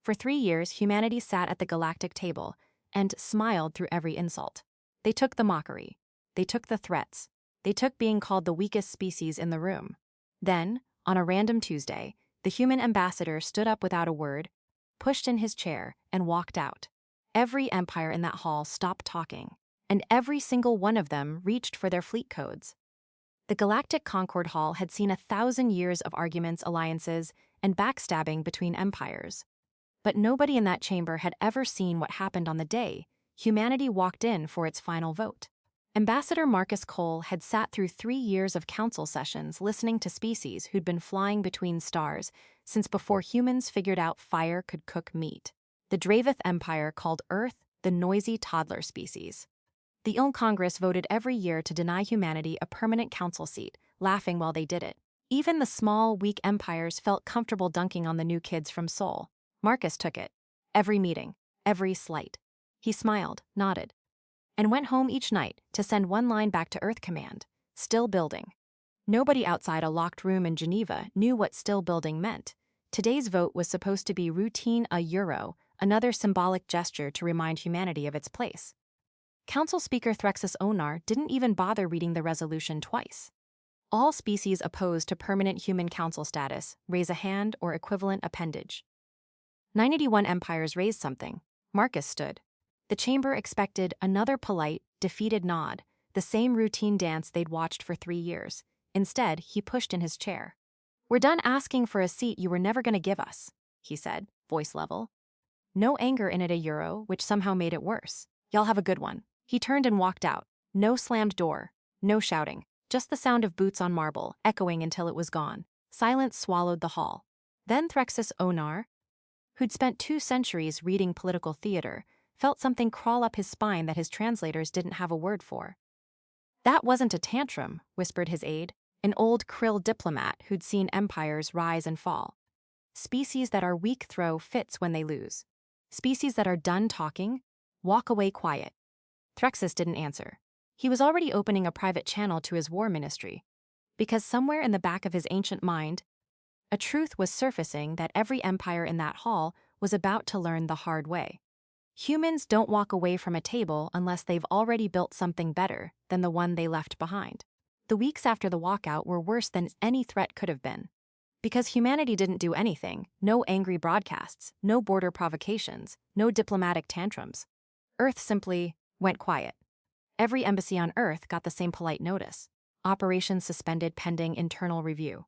For 3 years, humanity sat at the galactic table and smiled through every insult. They took the mockery. They took the threats. They took being called the weakest species in the room. Then, on a random Tuesday, the human ambassador stood up without a word, pushed in his chair, and walked out. Every empire in that hall stopped talking, and every single one of them reached for their fleet codes. The Galactic Concord Hall had seen 1,000 years of arguments, alliances, and backstabbing between empires. But nobody in that chamber had ever seen what happened on the day humanity walked in for its final vote. Ambassador Marcus Cole had sat through 3 years of council sessions listening to species who'd been flying between stars since before humans figured out fire could cook meat. The Dravith Empire called Earth the noisy toddler species. The Il Congress voted every year to deny humanity a permanent council seat, laughing while they did it. Even the small, weak empires felt comfortable dunking on the new kids from Sol. Marcus took it. Every meeting, every slight. He smiled, nodded, and went home each night to send one line back to Earth Command: still building. Nobody outside a locked room in Geneva knew what still building meant. Today's vote was supposed to be routine €1, another symbolic gesture to remind humanity of its place. Council Speaker Threxus Onar didn't even bother reading the resolution twice. All species opposed to permanent human council status raise a hand or equivalent appendage. 91 empires raised something. Marcus stood. The chamber expected another polite, defeated nod, the same routine dance they'd watched for 3 years. Instead, he pushed in his chair. "We're done asking for a seat you were never going to give us," he said, voice level. No anger in it €1, which somehow made it worse. "Y'all have a good one." He turned and walked out. No slammed door, no shouting, just the sound of boots on marble, echoing until it was gone. Silence swallowed the hall. Then Threxus Onar, who'd spent 2 centuries reading political theater, felt something crawl up his spine that his translators didn't have a word for. "That wasn't a tantrum," whispered his aide, an old krill diplomat who'd seen empires rise and fall. "Species that are weak throw fits when they lose. Species that are done talking walk away quiet." Threxus didn't answer. He was already opening a private channel to his war ministry, because somewhere in the back of his ancient mind, a truth was surfacing that every empire in that hall was about to learn the hard way. Humans don't walk away from a table unless they've already built something better than the one they left behind. The weeks after the walkout were worse than any threat could have been. Because humanity didn't do anything, no angry broadcasts, no border provocations, no diplomatic tantrums. Earth simply went quiet. Every embassy on Earth got the same polite notice. Operations suspended pending internal review.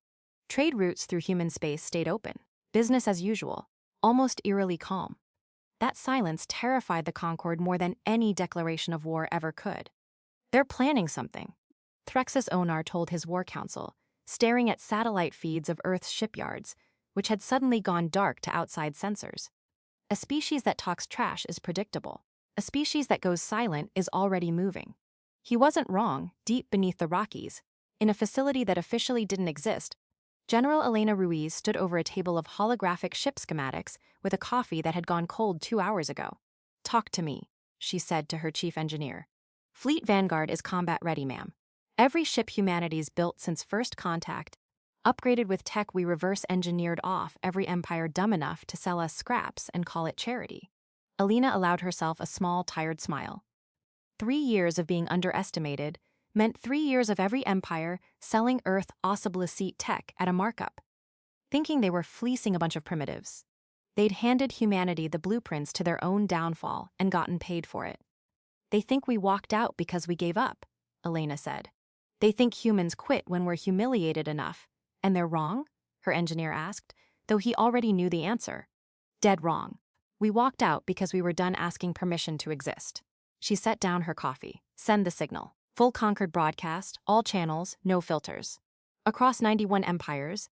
Trade routes through human space stayed open. Business as usual, almost eerily calm. That silence terrified the Concorde more than any declaration of war ever could. "They're planning something," Threxus Onar told his war council, staring at satellite feeds of Earth's shipyards, which had suddenly gone dark to outside sensors. "A species that talks trash is predictable. A species that goes silent is already moving." He wasn't wrong. Deep beneath the Rockies, in a facility that officially didn't exist, General Elena Ruiz stood over a table of holographic ship schematics with a coffee that had gone cold 2 hours ago. "Talk to me," she said to her chief engineer. "Fleet Vanguard is combat ready, ma'am. Every ship humanity's built since first contact, upgraded with tech we reverse engineered off every empire dumb enough to sell us scraps and call it charity." Alina allowed herself a small, tired smile. 3 years of being underestimated meant 3 years of every empire selling Earth obsolete tech at a markup, thinking they were fleecing a bunch of primitives. They'd handed humanity the blueprints to their own downfall and gotten paid for it. "They think we walked out because we gave up," Elena said. "They think humans quit when we're humiliated enough, and they're wrong?" her engineer asked, though he already knew the answer. "Dead wrong. We walked out because we were done asking permission to exist." She set down her coffee. "Send the signal. Full Concord broadcast, all channels, no filters." Across 91 empires,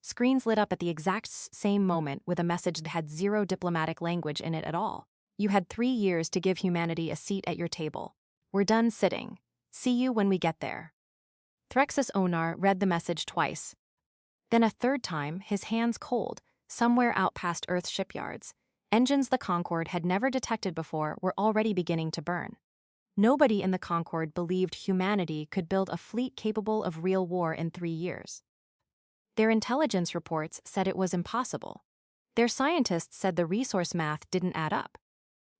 screens lit up at the exact same moment with a message that had 0 diplomatic language in it at all. "You had 3 years to give humanity a seat at your table. We're done sitting. See you when we get there." Threxus Onar read the message twice. Then a third time, his hands cold, somewhere out past Earth's shipyards. Engines the Concorde had never detected before were already beginning to burn. Nobody in the Concorde believed humanity could build a fleet capable of real war in 3 years. Their intelligence reports said it was impossible. Their scientists said the resource math didn't add up.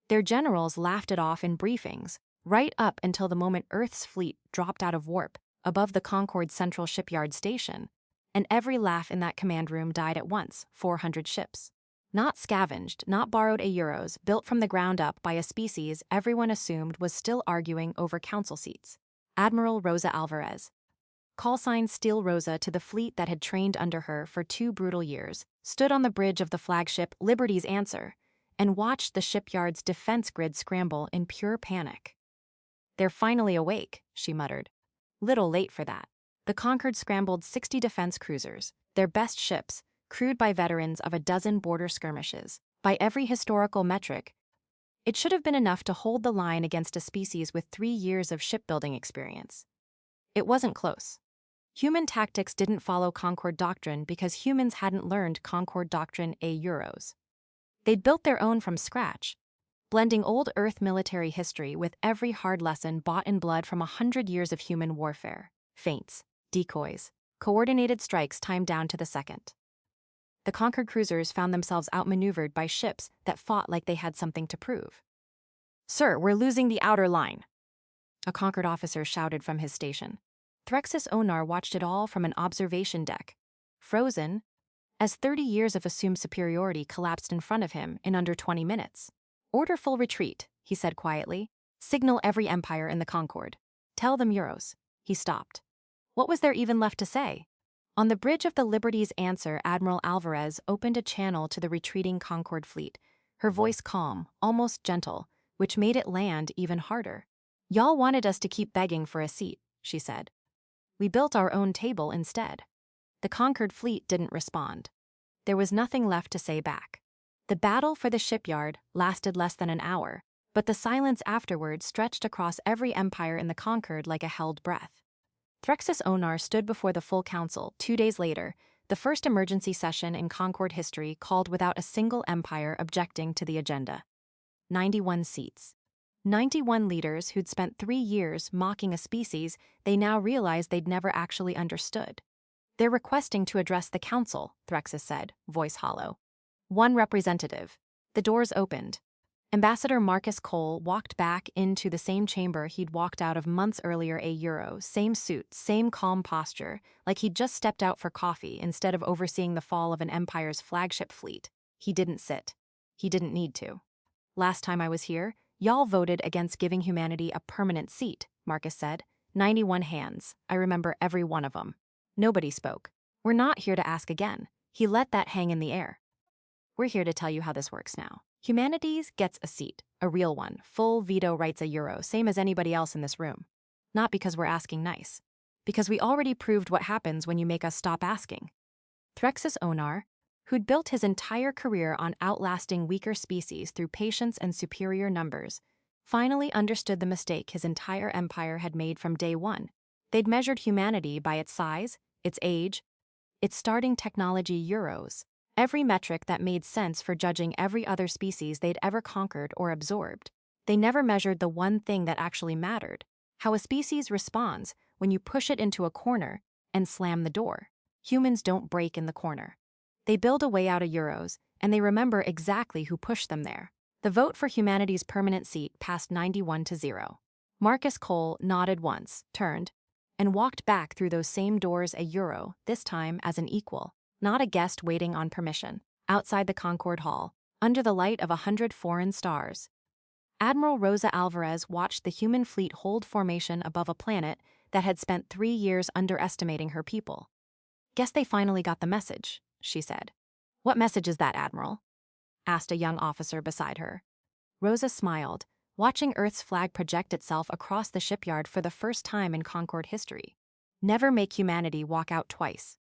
Their generals laughed it off in briefings, right up until the moment Earth's fleet dropped out of warp above the Concorde Central Shipyard Station. And every laugh in that command room died at once, 400 ships. Not scavenged, not borrowed euros, built from the ground up by a species everyone assumed was still arguing over council seats. Admiral Rosa Alvarez, call sign Steel Rosa to the fleet that had trained under her for 2 brutal years, stood on the bridge of the flagship Liberty's Answer and watched the shipyard's defense grid scramble in pure panic. "They're finally awake," she muttered. Little late for that. The Concorde scrambled 60 defense cruisers, their best ships, crewed by veterans of a dozen border skirmishes. By every historical metric, it should have been enough to hold the line against a species with 3 years of shipbuilding experience. It wasn't close. Human tactics didn't follow Concorde doctrine because humans hadn't learned Concorde doctrine euros. They'd built their own from scratch, blending old Earth military history with every hard lesson bought in blood from 100 years of human warfare. Feints, decoys, coordinated strikes timed down to the second. The Concorde cruisers found themselves outmaneuvered by ships that fought like they had something to prove. "Sir, we're losing the outer line," a Concorde officer shouted from his station. Threxus Onar watched it all from an observation deck, frozen, as 30 years of assumed superiority collapsed in front of him in under 20 minutes. "Order full retreat," he said quietly. "Signal every empire in the Concorde. Tell them euros." He stopped. What was there even left to say? On the bridge of the Liberty's Answer, Admiral Alvarez opened a channel to the retreating Concorde fleet, her voice calm, almost gentle, which made it land even harder. "Y'all wanted us to keep begging for a seat," she said. "We built our own table instead." The Concorde fleet didn't respond. There was nothing left to say back. The battle for the shipyard lasted less than an hour, but the silence afterward stretched across every empire in the Concorde like a held breath. Threxus Onar stood before the full council 2 days later, the first emergency session in Concorde history called without a single empire objecting to the agenda. 91 seats. 91 leaders who'd spent 3 years mocking a species they now realized they'd never actually understood. "They're requesting to address the council," Threxus said, voice hollow. "One representative." The doors opened. Ambassador Marcus Cole walked back into the same chamber he'd walked out of months earlier euro, same suit, same calm posture, like he'd just stepped out for coffee instead of overseeing the fall of an empire's flagship fleet. He didn't sit. He didn't need to. "Last time I was here, y'all voted against giving humanity a permanent seat," Marcus said. 91 hands. I remember every one of them. Nobody spoke. "We're not here to ask again." He let that hang in the air. "We're here to tell you how this works now. Humanities gets a seat, a real one, full veto rights euro, same as anybody else in this room. Not because we're asking nice. Because we already proved what happens when you make us stop asking." Threxus Onar, who'd built his entire career on outlasting weaker species through patience and superior numbers, finally understood the mistake his entire empire had made from day one. They'd measured humanity by its size, its age, its starting technology euros, every metric that made sense for judging every other species they'd ever conquered or absorbed. They never measured the one thing that actually mattered: how a species responds when you push it into a corner and slam the door. Humans don't break in the corner. They build a way out of euros, and they remember exactly who pushed them there. The vote for humanity's permanent seat passed 91-0. Marcus Cole nodded once, turned, and walked back through those same doors euro, this time as an equal, not a guest waiting on permission, outside the Concorde Hall, under the light of 100 foreign stars. Admiral Rosa Alvarez watched the human fleet hold formation above a planet that had spent 3 years underestimating her people. "Guess they finally got the message," she said. "What message is that, Admiral?" asked a young officer beside her. Rosa smiled, watching Earth's flag project itself across the shipyard for the first time in Concorde history. "Never make humanity walk out twice."